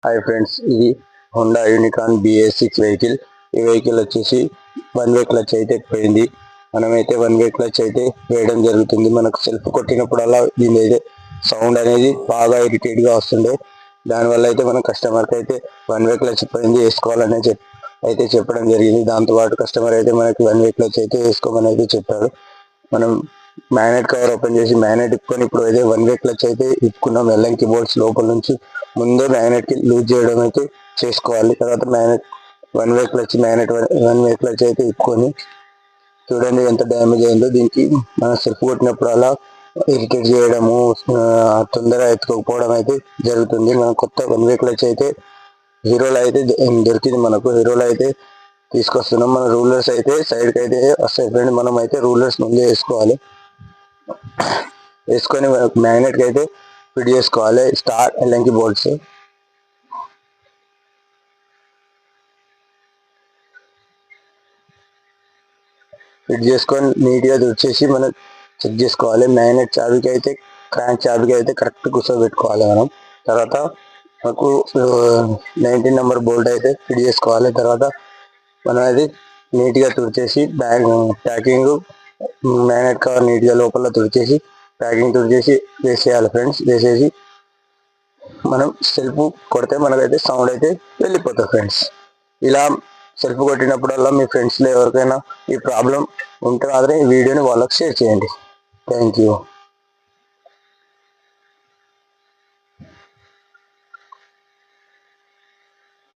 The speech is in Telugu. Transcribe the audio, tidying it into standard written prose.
హాయ్ ఫ్రెండ్స్, ఇది హోండా యూనికార్న్ BS6 వెహికల్. ఈ వెహికల్ వచ్చేసి వన్ వే క్లచ్ అయితే పోయింది. మనమైతే వన్ వే క్లచ్ అయితే వేయడం జరుగుతుంది. మనకు సెల్ఫ్ కొట్టినప్పుడల్లా దీని అయితే సౌండ్ అనేది బాగా ఇరిటేట్గా వస్తుండే. దానివల్ల అయితే మన కస్టమర్కి అయితే వన్ వే క్లచ్ పోయింది, వేసుకోవాలనే అయితే చెప్పడం జరిగింది. దాంతోపాటు కస్టమర్ అయితే మనకి వన్ వే క్లచ్ అయితే వేసుకోమని అయితే చెప్పాడు. మనం మ్యాగ్నెట్ కవర్ ఓపెన్ చేసి మ్యాగ్నెట్ ఇప్పుకొని ఇప్పుడు అయితే వన్ వే క్లచ్ అయితే ఇప్పుకున్నాం. ఎల్ఎంకి బోల్ట్స్ లోపల నుంచి ముందే మ్యాగ్నెట్ కి లూజ్ చేయడం అయితే చేసుకోవాలి. తర్వాత magnet one way clutch one way clutch అయితే ఇప్పుకొని చూడండి ఎంత డ్యామేజ్ అయిందో. దీనికి మనం సెల్ఫ్ కొట్టినప్పుడు అలా ఇరిటేట్ చేయడము, తొందరగా ఎత్తుకోకపోవడం అయితే జరుగుతుంది. మనం కొత్త వన్ వే క్లచ్ అయితే హీరోలో అయితే దొరికింది. మనకు హీరోలో అయితే తీసుకొస్తున్నాం. మన రూలర్స్ అయితే సైడ్కి అయితే వస్తాయి ఫ్రెండ్. మనం అయితే రూలర్స్ ముందే వేసుకొని మ్యాగ్నెట్కి అయితే ఫిట్ చేసుకోవాలి. స్టార్ ఎల్ఎంకి బోల్ట్స్ ఫిట్ చేసుకొని నీట్గా తుడిచేసి మనం చెక్ చేసుకోవాలి. మ్యాగ్నెట్ చాబీకి అయితే క్రాంక్ చాబీకి అయితే కరెక్ట్ కూర్చోబెట్టుకోవాలి మనం. తర్వాత మనకు 19 నెంబర్ బోల్ట్ అయితే ఫిట్ చేసుకోవాలి. తర్వాత మనం అది నీట్గా తుడిచేసి ప్యాకింగ్ మ్యాగ్నెట్ కవర్ నీట్గా లోపల తుడిచేసి ప్యాకింగ్ తుడిచేసి వేసేయాలి ఫ్రెండ్స్. వేసేసి మనం సెల్ఫ్ కొడితే మనకైతే సౌండ్ అయితే వెళ్ళిపోతుంది ఫ్రెండ్స్. ఇలా సెల్ఫ్ కొట్టినప్పుడల్లా మీ ఫ్రెండ్స్లో ఎవరికైనా ఈ ప్రాబ్లం ఉంటే మాత్రం ఈ వీడియోని వాళ్ళకి షేర్ చేయండి. Thank you.